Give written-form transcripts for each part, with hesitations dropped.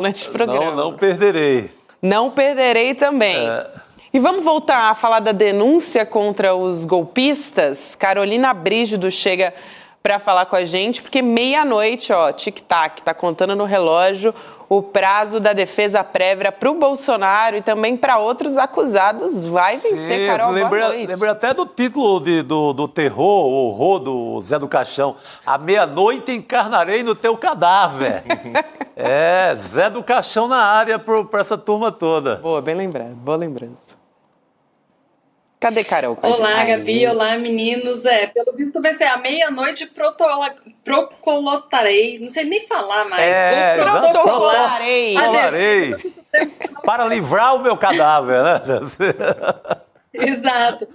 neste programa. Não perderei. Não perderei também. E vamos voltar a falar da denúncia contra os golpistas. Carolina Brígido chega para falar com a gente, porque meia-noite, ó, tic-tac, tá contando no relógio o prazo da defesa prévia para o Bolsonaro e também para outros acusados. Vai vencer, Carol, boa noite. Lembrei até do título do terror, o horror do Zé do Caixão. À meia-noite encarnarei no teu cadáver. Zé do Caixão na área para essa turma toda. Boa, bem lembrado, boa lembrança. Cadê Carol? Olá, Gabi. Olá, meninos. Pelo visto vai ser à meia-noite procolotarei. Não sei nem falar mais. Protocolarei. Para livrar o meu cadáver, né? Exato.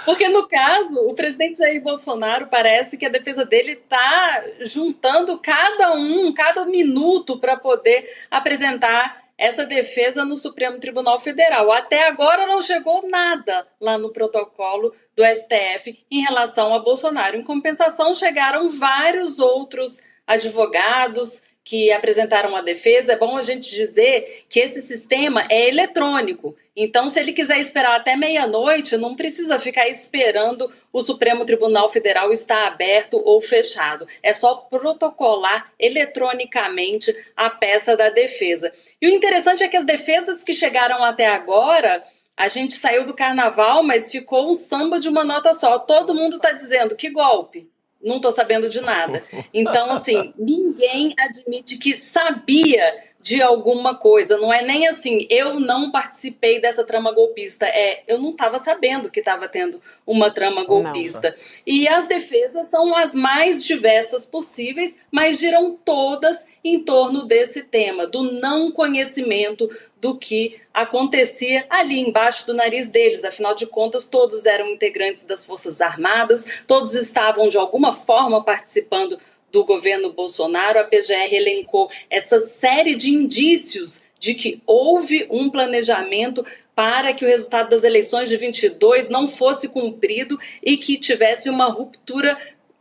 Porque, no caso, o presidente Jair Bolsonaro parece que a defesa dele está juntando cada minuto para poder apresentar essa defesa no Supremo Tribunal Federal. Até agora não chegou nada lá no protocolo do STF em relação a Bolsonaro. Em compensação, chegaram vários outros advogados que apresentaram a defesa. É bom a gente dizer que esse sistema é eletrônico. Então, se ele quiser esperar até meia-noite, não precisa ficar esperando o Supremo Tribunal Federal estar aberto ou fechado. É só protocolar eletronicamente a peça da defesa. E o interessante é que as defesas que chegaram até agora, a gente saiu do carnaval, mas ficou um samba de uma nota só. Todo mundo está dizendo que golpe. Não estou sabendo de nada. Então, assim, ninguém admite que sabia de alguma coisa. Não é nem assim, eu não participei dessa trama golpista. Eu não estava sabendo que estava tendo uma trama golpista. Não. E as defesas são as mais diversas possíveis, mas giram todas em torno desse tema, do não conhecimento do que acontecia ali embaixo do nariz deles. Afinal de contas, todos eram integrantes das Forças Armadas, todos estavam de alguma forma participando do governo Bolsonaro. A PGR elencou essa série de indícios de que houve um planejamento para que o resultado das eleições de 22 não fosse cumprido e que tivesse uma ruptura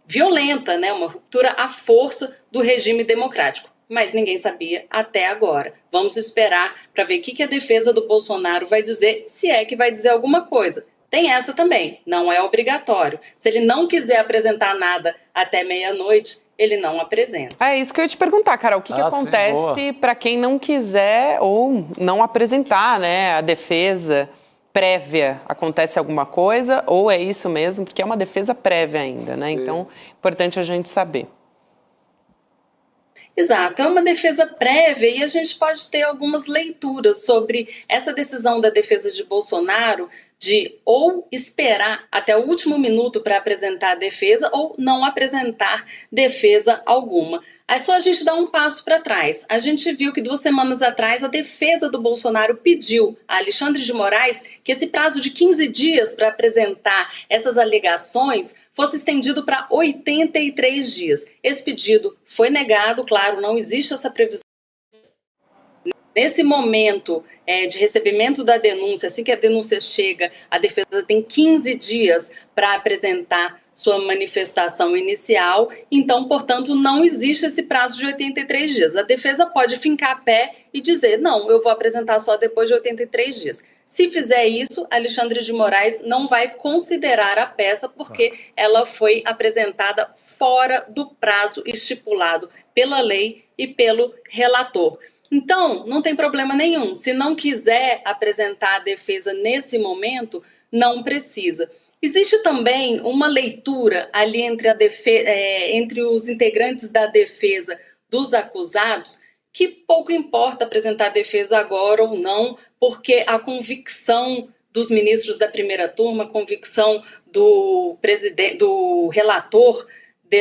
violenta, né? Uma ruptura à força do regime democrático. Mas ninguém sabia até agora. Vamos esperar para ver o que a defesa do Bolsonaro vai dizer, se é que vai dizer alguma coisa. Tem essa também, não é obrigatório. Se ele não quiser apresentar nada até meia-noite, ele não apresenta. É isso que eu ia te perguntar, Carol. O que acontece para quem não quiser ou não apresentar, né, a defesa prévia? Acontece alguma coisa ou é isso mesmo? Porque é uma defesa prévia ainda, né? Então, é importante a gente saber. Exato, é uma defesa prévia e a gente pode ter algumas leituras sobre essa decisão da defesa de Bolsonaro de ou esperar até o último minuto para apresentar a defesa ou não apresentar defesa alguma. É só a gente dar um passo para trás. A gente viu que 2 semanas atrás a defesa do Bolsonaro pediu a Alexandre de Moraes que esse prazo de 15 dias para apresentar essas alegações fosse estendido para 83 dias. Esse pedido foi negado, claro, não existe essa previsão. Nesse momento de recebimento da denúncia, assim que a denúncia chega, a defesa tem 15 dias para apresentar sua manifestação inicial, então, portanto, não existe esse prazo de 83 dias. A defesa pode fincar a pé e dizer, não, eu vou apresentar só depois de 83 dias. Se fizer isso, Alexandre de Moraes não vai considerar a peça porque ela foi apresentada fora do prazo estipulado pela lei e pelo relator. Então, não tem problema nenhum. Se não quiser apresentar a defesa nesse momento, não precisa. Existe também uma leitura ali entre os integrantes da defesa dos acusados que pouco importa apresentar a defesa agora ou não, porque a convicção dos ministros da primeira turma, a convicção do relator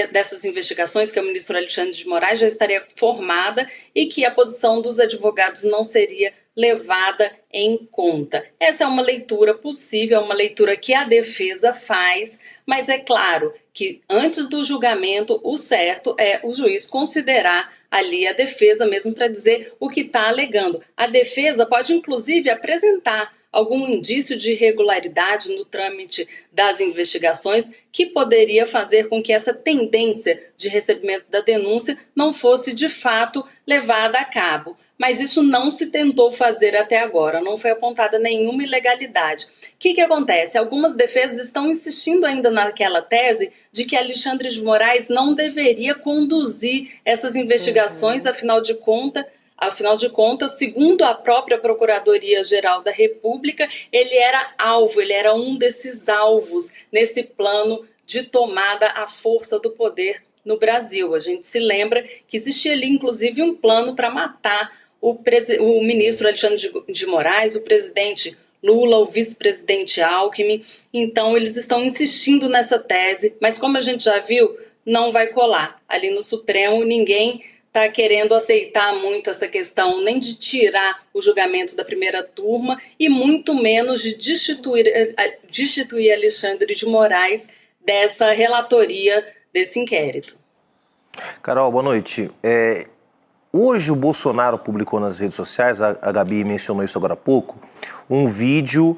dessas investigações, que é o ministro Alexandre de Moraes, já estaria formada e que a posição dos advogados não seria levada em conta. Essa é uma leitura possível, é uma leitura que a defesa faz, mas é claro que antes do julgamento o certo é o juiz considerar ali a defesa mesmo para dizer o que está alegando. A defesa pode inclusive apresentar algum indício de irregularidade no trâmite das investigações que poderia fazer com que essa tendência de recebimento da denúncia não fosse de fato levada a cabo. mas isso não se tentou fazer até agora, não foi apontada nenhuma ilegalidade. O que acontece? Algumas defesas estão insistindo ainda naquela tese de que Alexandre de Moraes não deveria conduzir essas investigações, afinal de contas, segundo a própria Procuradoria-Geral da República, ele era alvo, ele era um desses alvos nesse plano de tomada à força do poder no Brasil. A gente se lembra que existia ali, inclusive, um plano para matar o ministro Alexandre de Moraes, o presidente Lula, o vice-presidente Alckmin. Então, eles estão insistindo nessa tese, mas como a gente já viu, não vai colar. Ali no Supremo, ninguém está querendo aceitar muito essa questão, nem de tirar o julgamento da primeira turma e muito menos de destituir Alexandre de Moraes dessa relatoria desse inquérito. Carol, boa noite. Hoje o Bolsonaro publicou nas redes sociais, a Gabi mencionou isso agora há pouco, um vídeo,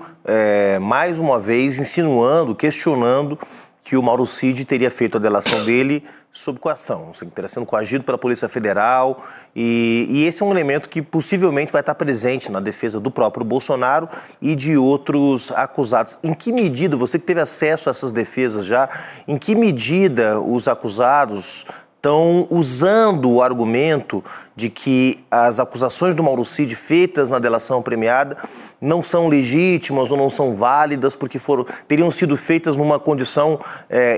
mais uma vez, insinuando, questionando que o Mauro Cid teria feito a delação dele sob coação, teria sido coagido pela Polícia Federal, e esse é um elemento que possivelmente vai estar presente na defesa do próprio Bolsonaro e de outros acusados. Em que medida, você que teve acesso a essas defesas já, em que medida os acusados estão usando o argumento de que as acusações do Mauro Cid feitas na delação premiada não são legítimas ou não são válidas porque teriam sido feitas numa condição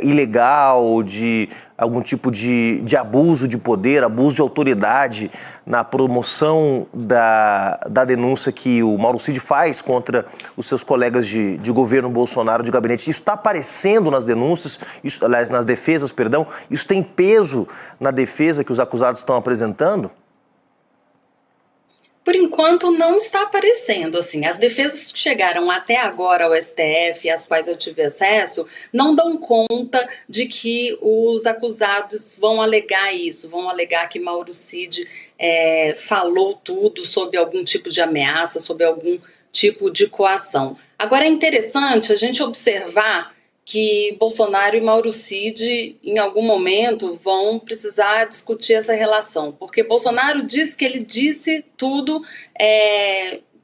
ilegal, de algum tipo de abuso de poder, abuso de autoridade na promoção da denúncia que o Mauro Cid faz contra os seus colegas de governo Bolsonaro, de gabinete. Isso está aparecendo nas denúncias, aliás, nas defesas, perdão. Isso tem peso na defesa que os acusados estão apresentando? Por enquanto, não está aparecendo. Assim, as defesas que chegaram até agora ao STF, às quais eu tive acesso, não dão conta de que os acusados vão alegar isso, vão alegar que Mauro Cid falou tudo sob algum tipo de ameaça, sob algum tipo de coação. Agora, é interessante a gente observar que Bolsonaro e Mauro Cid, em algum momento, vão precisar discutir essa relação. Porque Bolsonaro diz que ele disse tudo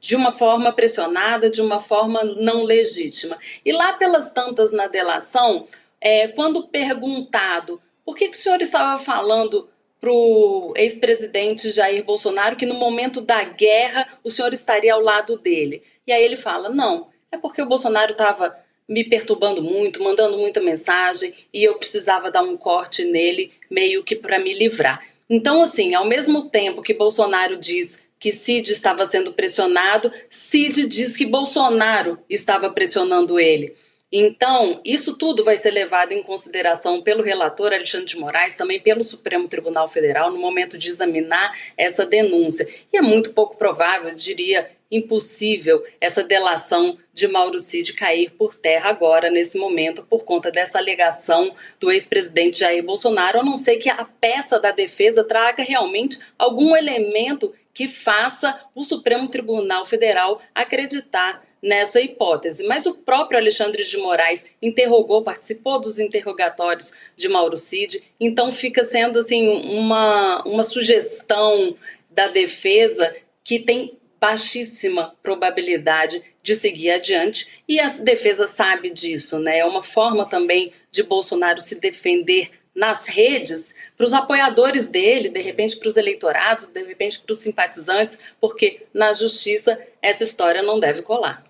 de uma forma pressionada, de uma forma não legítima. E lá pelas tantas na delação, quando perguntado por que o senhor estava falando para o ex-presidente Jair Bolsonaro que no momento da guerra o senhor estaria ao lado dele. E aí ele fala, não, é porque o Bolsonaro estava me perturbando muito, mandando muita mensagem e eu precisava dar um corte nele meio que para me livrar. Então, assim, ao mesmo tempo que Bolsonaro diz que Cid estava sendo pressionado, Cid diz que Bolsonaro estava pressionando ele. Então, isso tudo vai ser levado em consideração pelo relator Alexandre de Moraes, também pelo Supremo Tribunal Federal, no momento de examinar essa denúncia. E é muito pouco provável, diria impossível, essa delação de Mauro Cid cair por terra agora, nesse momento, por conta dessa alegação do ex-presidente Jair Bolsonaro, a não ser que a peça da defesa traga realmente algum elemento que faça o Supremo Tribunal Federal acreditar nessa hipótese. Mas o próprio Alexandre de Moraes participou dos interrogatórios de Mauro Cid, então fica sendo assim, uma sugestão da defesa que tem baixíssima probabilidade de seguir adiante, e a defesa sabe disso, né? É uma forma também de Bolsonaro se defender nas redes, para os apoiadores dele, de repente para os eleitorados, de repente para os simpatizantes, porque na justiça essa história não deve colar.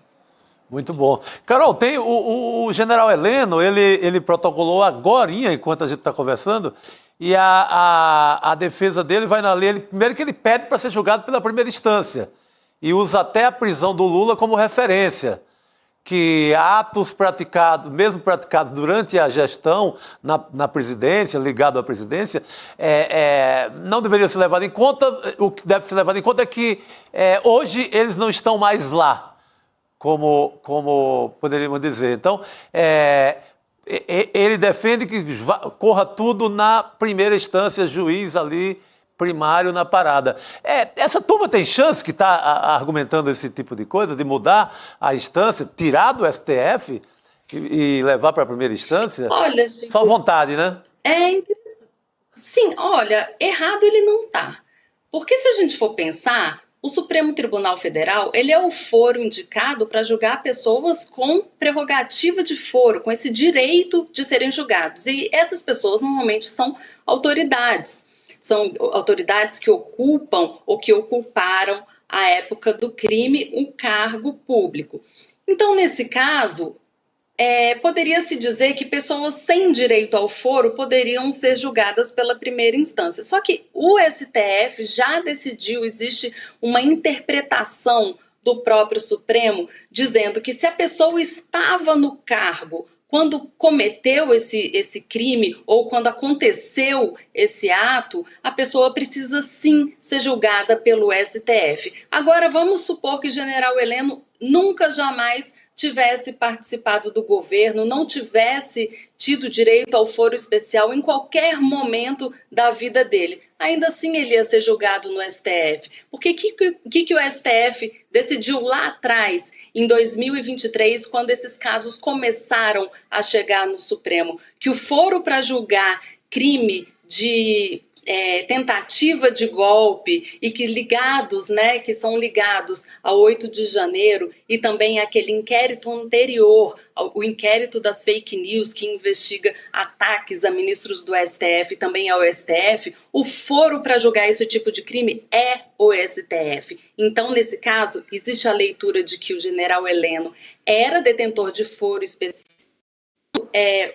Muito bom. Carol, tem o general Heleno, ele protocolou agorinha, enquanto a gente está conversando, e a defesa dele vai na lei, primeiro que ele pede para ser julgado pela primeira instância, e usa até a prisão do Lula como referência, que atos praticados, mesmo praticados durante a gestão na presidência, ligado à presidência, não deveria ser levado em conta. O que deve ser levado em conta é que hoje eles não estão mais lá, como poderíamos dizer. Então, ele defende que corra tudo na primeira instância, juiz ali, primário na parada. Essa turma tem chance que está argumentando esse tipo de coisa, de mudar a instância, tirar do STF e levar para a primeira instância? Olha, Chico, só vontade, né? Sim, olha, errado ele não está. Porque se a gente for pensar, O Supremo Tribunal Federal, ele é o foro indicado para julgar pessoas com prerrogativa de foro, com esse direito de serem julgados. E essas pessoas normalmente são autoridades que ocupam ou que ocuparam, à época do crime, um cargo público. Então, nesse caso, poderia-se dizer que pessoas sem direito ao foro poderiam ser julgadas pela primeira instância. Só que o STF já decidiu, existe uma interpretação do próprio Supremo dizendo que se a pessoa estava no cargo quando cometeu esse crime ou quando aconteceu esse ato, a pessoa precisa sim ser julgada pelo STF. Agora, vamos supor que o general Heleno nunca, jamais tivesse participado do governo, não tivesse tido direito ao foro especial em qualquer momento da vida dele. Ainda assim ele ia ser julgado no STF. Porque o que o STF decidiu lá atrás, em 2023, quando esses casos começaram a chegar no Supremo? Que o foro para julgar crime de tentativa de golpe e que são ligados ao 8 de janeiro e também aquele inquérito anterior, o inquérito das fake news que investiga ataques a ministros do STF e também ao STF, o foro para julgar esse tipo de crime é o STF. Então, nesse caso, existe a leitura de que o general Heleno era detentor de foro específico.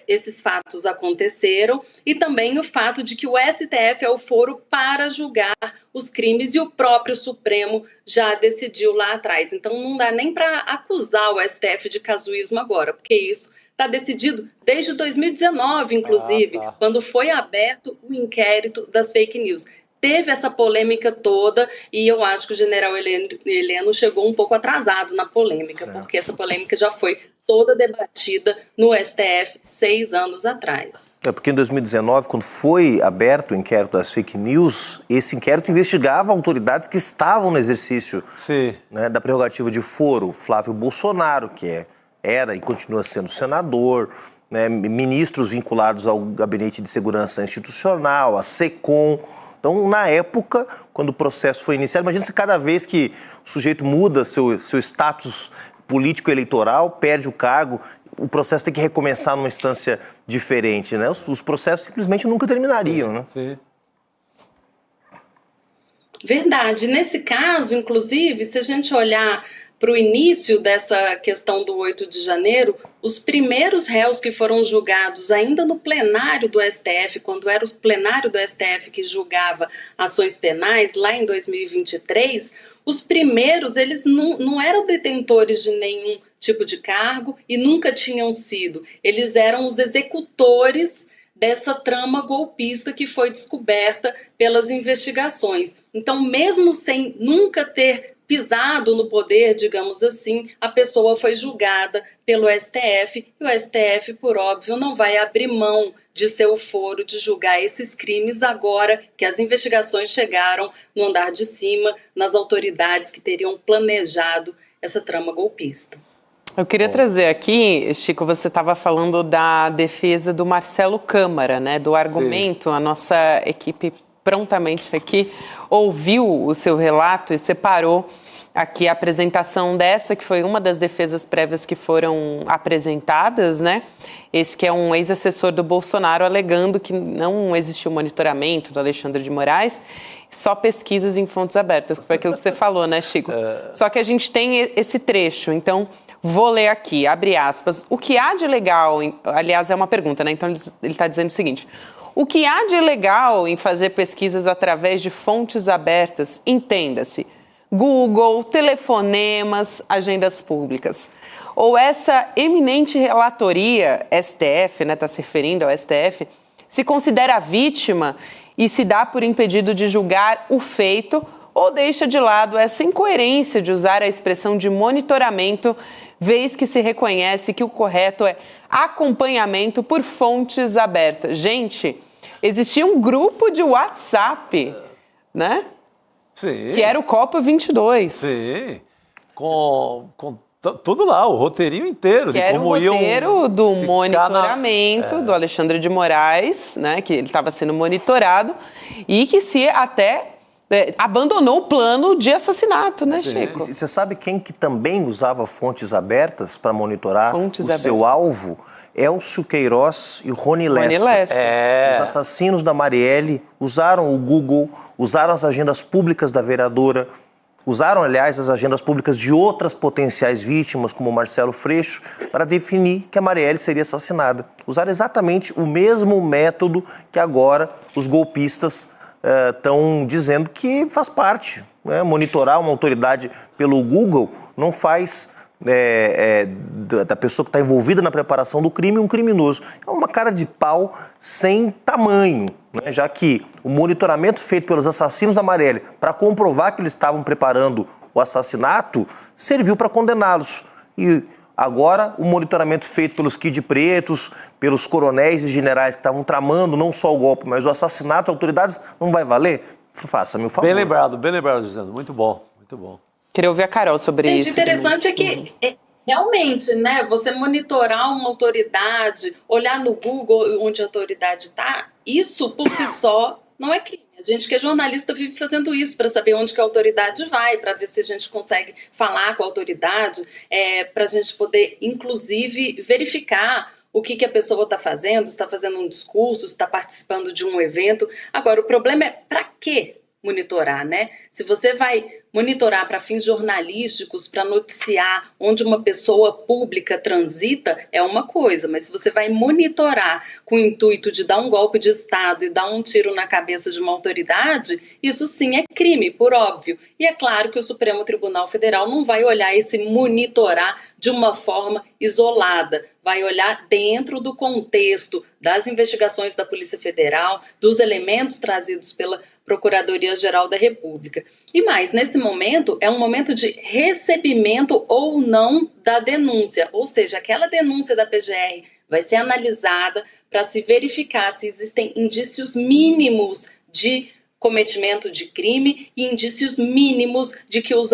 Esses fatos aconteceram e também o fato de que o STF é o foro para julgar os crimes e o próprio Supremo já decidiu lá atrás. Então não dá nem para acusar o STF de casuísmo agora, porque isso está decidido desde 2019, inclusive, quando foi aberto o inquérito das fake news. Teve essa polêmica toda e eu acho que o general Heleno chegou um pouco atrasado na polêmica, porque essa polêmica já foi toda debatida no STF 6 anos atrás. Porque em 2019, quando foi aberto o inquérito das fake news, esse inquérito investigava autoridades que estavam no exercício da prerrogativa de foro. Flávio Bolsonaro, que era e continua sendo senador, ministros vinculados ao Gabinete de Segurança Institucional, a SECOM. Então, na época, quando o processo foi iniciado, imagina se cada vez que o sujeito muda seu status político-eleitoral, perde o cargo, o processo tem que recomeçar numa instância diferente, né? Os processos simplesmente nunca terminariam, né? Sim. Verdade. Nesse caso, inclusive, se a gente olhar para o início dessa questão do 8 de janeiro, os primeiros réus que foram julgados ainda no plenário do STF, quando era o plenário do STF que julgava ações penais, lá em 2023, os primeiros, eles não eram detentores de nenhum tipo de cargo e nunca tinham sido. Eles eram os executores dessa trama golpista que foi descoberta pelas investigações. Então, mesmo sem nunca ter pisado no poder, digamos assim, a pessoa foi julgada pelo STF e o STF, por óbvio, não vai abrir mão de seu foro de julgar esses crimes agora que as investigações chegaram no andar de cima, nas autoridades que teriam planejado essa trama golpista. Eu queria trazer aqui, Chico, você estava falando da defesa do Marcelo Câmara, né, do argumento. A nossa equipe prontamente aqui ouviu o seu relato e separou aqui a apresentação dessa, que foi uma das defesas prévias que foram apresentadas, né? Esse que é um ex-assessor do Bolsonaro alegando que não existiu monitoramento do Alexandre de Moraes, só pesquisas em fontes abertas, que foi aquilo que você falou, né, Chico? Só que a gente tem esse trecho, então vou ler aqui, abre aspas. O que há de legal, aliás, é uma pergunta, né? Então ele está dizendo o seguinte: o que há de legal em fazer pesquisas através de fontes abertas, entenda-se, Google, telefonemas, agendas públicas. Ou essa eminente relatoria, STF, né, está se referindo ao STF, se considera vítima e se dá por impedido de julgar o feito ou deixa de lado essa incoerência de usar a expressão de monitoramento, vez que se reconhece que o correto é acompanhamento por fontes abertas. Gente, existia um grupo de WhatsApp, né? Sim. Que era o Copa 22. Sim. Com tudo lá, o roteirinho inteiro. Que era o roteiro do monitoramento do Alexandre de Moraes, né? Que ele estava sendo monitorado e que se até abandonou o plano de assassinato, né, Chico? Você sabe quem que também usava fontes abertas para monitorar seu alvo? Elcio Queiroz e Rony Lessa. Os assassinos da Marielle usaram o Google, usaram as agendas públicas da vereadora, usaram, aliás, as agendas públicas de outras potenciais vítimas, como Marcelo Freixo, para definir que a Marielle seria assassinada. Usaram exatamente o mesmo método que agora os golpistas estão dizendo que faz parte. Né? Monitorar uma autoridade pelo Google não faz da pessoa que está envolvida na preparação do crime um criminoso. É uma cara de pau sem tamanho, né? Já que o monitoramento feito pelos assassinos da Marielle para comprovar que eles estavam preparando o assassinato serviu para condená-los. E agora o monitoramento feito pelos Kid Pretos, pelos coronéis e generais que estavam tramando não só o golpe, mas o assassinato de autoridades não vai valer? Faça-me o favor. Bem lembrado, Gisele. Muito bom, muito bom. Queria ouvir a Carol sobre isso. O interessante é que, realmente, né, você monitorar uma autoridade, olhar no Google onde a autoridade está, isso por si só não é crime. A gente que é jornalista vive fazendo isso para saber onde que a autoridade vai, para ver se a gente consegue falar com a autoridade, para a gente poder, inclusive, verificar o que a pessoa está fazendo, se está fazendo um discurso, se está participando de um evento. Agora, o problema é para quê monitorar, né? Se você vai monitorar para fins jornalísticos, para noticiar onde uma pessoa pública transita, é uma coisa, mas se você vai monitorar com o intuito de dar um golpe de Estado e dar um tiro na cabeça de uma autoridade, isso sim é crime, por óbvio. E é claro que o Supremo Tribunal Federal não vai olhar esse monitorar de uma forma isolada, vai olhar dentro do contexto das investigações da Polícia Federal, dos elementos trazidos pela Procuradoria-Geral da República. E mais, nesse momento, é um momento de recebimento ou não da denúncia, ou seja, aquela denúncia da PGR vai ser analisada para se verificar se existem indícios mínimos de cometimento de crime e indícios mínimos de que os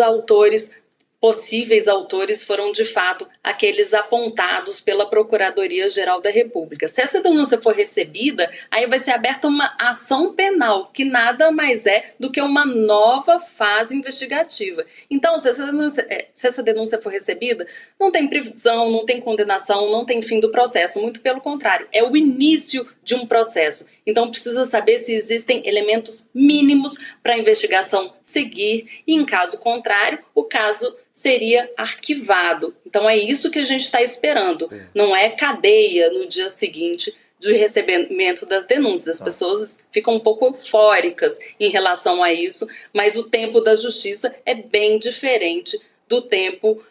possíveis autores foram, de fato, aqueles apontados pela Procuradoria-Geral da República. Se essa denúncia for recebida, aí vai ser aberta uma ação penal, que nada mais é do que uma nova fase investigativa. Então, se essa denúncia for recebida, não tem prisão, não tem condenação, não tem fim do processo. Muito pelo contrário, é o início de um processo. Então, precisa saber se existem elementos mínimos para a investigação seguir e, em caso contrário, o caso seria arquivado. Então é isso que a gente está esperando. Não é cadeia no dia seguinte do recebimento das denúncias. As pessoas ficam um pouco eufóricas em relação a isso, mas o tempo da justiça é bem diferente do tempo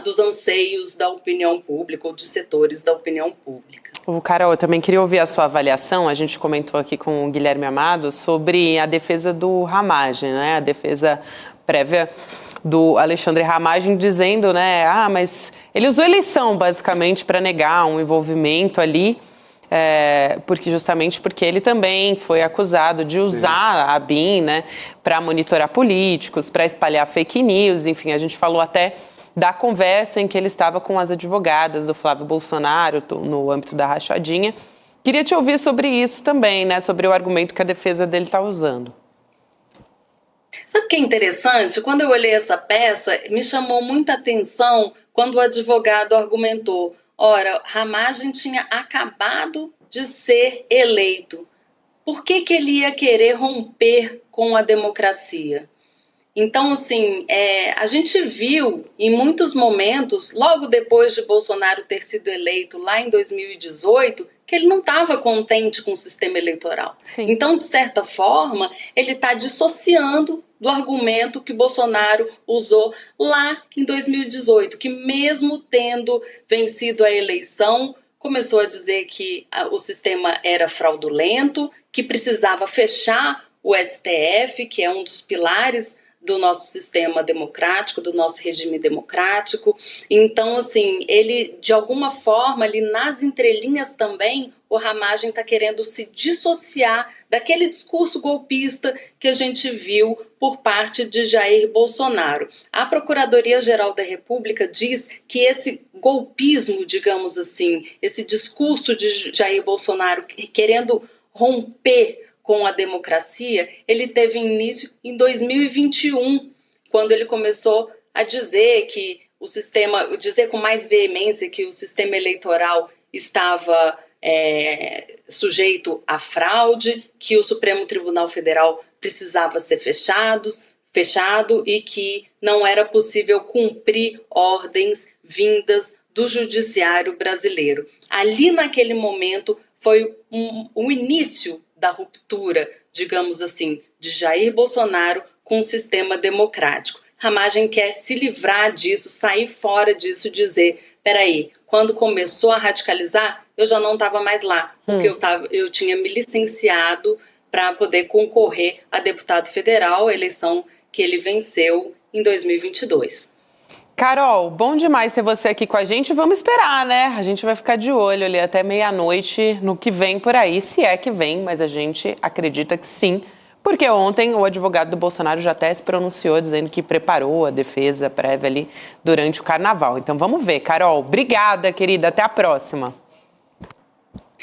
dos anseios da opinião pública ou de setores da opinião pública. Carol, eu também queria ouvir a sua avaliação. A gente comentou aqui com o Guilherme Amado sobre a defesa do Ramagem, né? A defesa prévia do Alexandre Ramagem, dizendo, né, mas ele usou eleição, basicamente, para negar um envolvimento ali, justamente porque ele também foi acusado de usar a BIM, né, para monitorar políticos, para espalhar fake news, enfim, a gente falou até da conversa em que ele estava com as advogadas do Flávio Bolsonaro, no âmbito da rachadinha. Queria te ouvir sobre isso também, né, sobre o argumento que a defesa dele está usando. Sabe o que é interessante? Quando eu olhei essa peça, me chamou muita atenção quando o advogado argumentou: ora, Ramagem tinha acabado de ser eleito. Por que ele ia querer romper com a democracia? Então, assim, a gente viu em muitos momentos, logo depois de Bolsonaro ter sido eleito lá em 2018, que ele não estava contente com o sistema eleitoral. Sim. Então, de certa forma, ele está dissociando do argumento que Bolsonaro usou lá em 2018, que mesmo tendo vencido a eleição, começou a dizer que o sistema era fraudulento, que precisava fechar o STF, que é um dos pilares do nosso sistema democrático, do nosso regime democrático. Então, assim, ele, de alguma forma, ali nas entrelinhas também, o Ramagem está querendo se dissociar daquele discurso golpista que a gente viu por parte de Jair Bolsonaro. A Procuradoria-Geral da República diz que esse golpismo, digamos assim, esse discurso de Jair Bolsonaro querendo romper com a democracia, ele teve início em 2021, quando ele começou a dizer que o sistema, dizer com mais veemência que o sistema eleitoral estava sujeito à fraude, que o Supremo Tribunal Federal precisava ser fechado e que não era possível cumprir ordens vindas do judiciário brasileiro. Ali, naquele momento, foi o início da ruptura, digamos assim, de Jair Bolsonaro com o sistema democrático. Ramagem quer se livrar disso, sair fora disso, dizer, peraí, quando começou a radicalizar, eu já não estava mais lá, porque eu tinha me licenciado para poder concorrer a deputado federal, a eleição que ele venceu em 2022. Carol, bom demais ter você aqui com a gente. Vamos esperar, né? A gente vai ficar de olho ali até meia-noite no que vem por aí, se é que vem, mas a gente acredita que sim, porque ontem o advogado do Bolsonaro já até se pronunciou dizendo que preparou a defesa prévia ali durante o carnaval. Então vamos ver, Carol. Obrigada, querida. Até a próxima.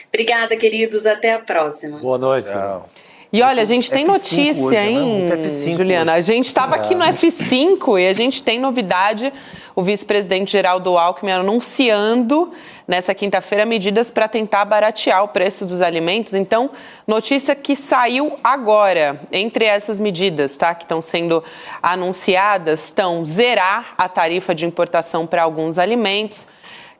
Obrigada, queridos. Até a próxima. Boa noite. Tchau. E olha, a gente tem notícia, hoje, hein, né? F5 Juliana? hoje. A gente estava aqui no F5 e a gente tem novidade. O vice-presidente Geraldo Alckmin anunciando nessa quinta-feira medidas para tentar baratear o preço dos alimentos. Então, notícia que saiu agora. Entre essas medidas, tá, que estão sendo anunciadas, estão zerar a tarifa de importação para alguns alimentos,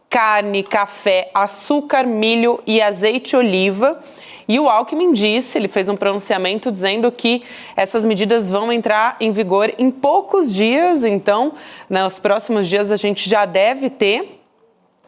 carne, café, açúcar, milho e azeite de oliva. E o Alckmin disse, ele fez um pronunciamento dizendo que essas medidas vão entrar em vigor em poucos dias, então, nos próximos dias a gente já deve ter.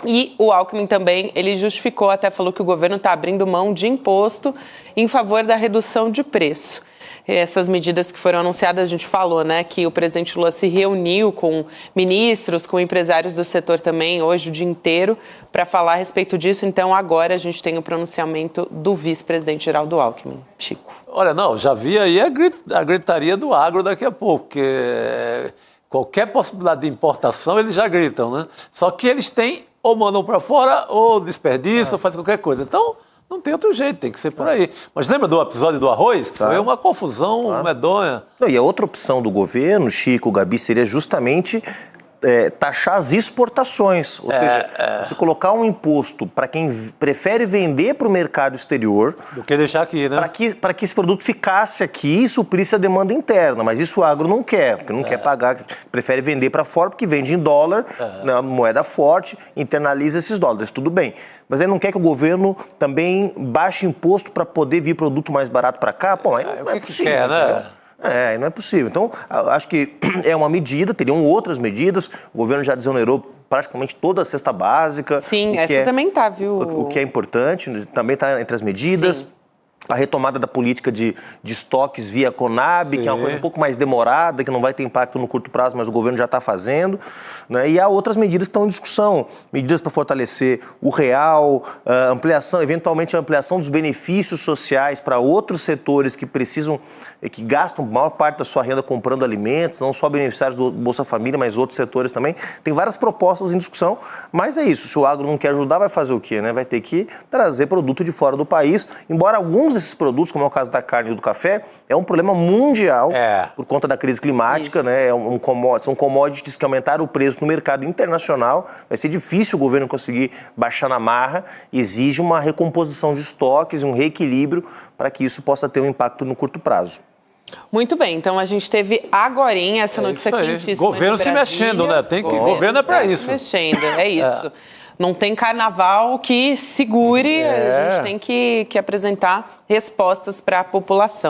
E o Alckmin também, ele justificou, até falou que o governo está abrindo mão de imposto em favor da redução de preço. Essas medidas que foram anunciadas, a gente falou, né, que o presidente Lula se reuniu com ministros, com empresários do setor também, hoje o dia inteiro, para falar a respeito disso. Então, agora a gente tem o pronunciamento do vice-presidente Geraldo Alckmin. Chico. Olha, não, já vi aí a gritaria do agro daqui a pouco, porque qualquer possibilidade de importação eles já gritam, né? Só que eles têm ou mandam para fora ou desperdiçam, ou fazem qualquer coisa. Então, não tem outro jeito, tem que ser por aí. Mas lembra do episódio do arroz? Que foi uma confusão medonha. Não, e a outra opção do governo, Chico, Gabi, seria justamente taxar as exportações. Ou seja, você colocar um imposto para quem prefere vender para o mercado exterior. Do que deixar aqui, né? Para que esse produto ficasse aqui e suprisse a demanda interna. Mas isso o agro não quer, porque não quer pagar, prefere vender para fora, porque vende em dólar, na moeda forte, internaliza esses dólares. Tudo bem. Mas ele não quer que o governo também baixe imposto para poder vir produto mais barato para cá? Pô, aí não é possível. Quer, né? Não é possível. Então, acho que é uma medida, teriam outras medidas. O governo já desonerou praticamente toda a cesta básica. Sim, essa também tá, viu? O que é importante, também está entre as medidas. Sim. A retomada da política de estoques via Conab, que é uma coisa um pouco mais demorada, que não vai ter impacto no curto prazo, mas o governo já está fazendo. Né? E há outras medidas que estão em discussão. Medidas para fortalecer o real, eventualmente a ampliação dos benefícios sociais para outros setores que precisam, que gastam a maior parte da sua renda comprando alimentos, não só beneficiários do Bolsa Família, mas outros setores também. Tem várias propostas em discussão, mas é isso. Se o agro não quer ajudar, vai fazer o quê? Né? Vai ter que trazer produto de fora do país, embora alguns desses produtos, como é o caso da carne e do café, é um problema mundial por conta da crise climática, né? São commodities que aumentaram o preço no mercado internacional. Vai ser difícil o governo conseguir baixar na marra. Exige uma recomposição de estoques, um reequilíbrio para que isso possa ter um impacto no curto prazo. Muito bem, então a gente teve agorinha essa notícia quentíssima. Governo se mexendo, né? Governo é para isso. Se mexendo, é isso. Não tem carnaval que segure, a gente tem que apresentar respostas para a população.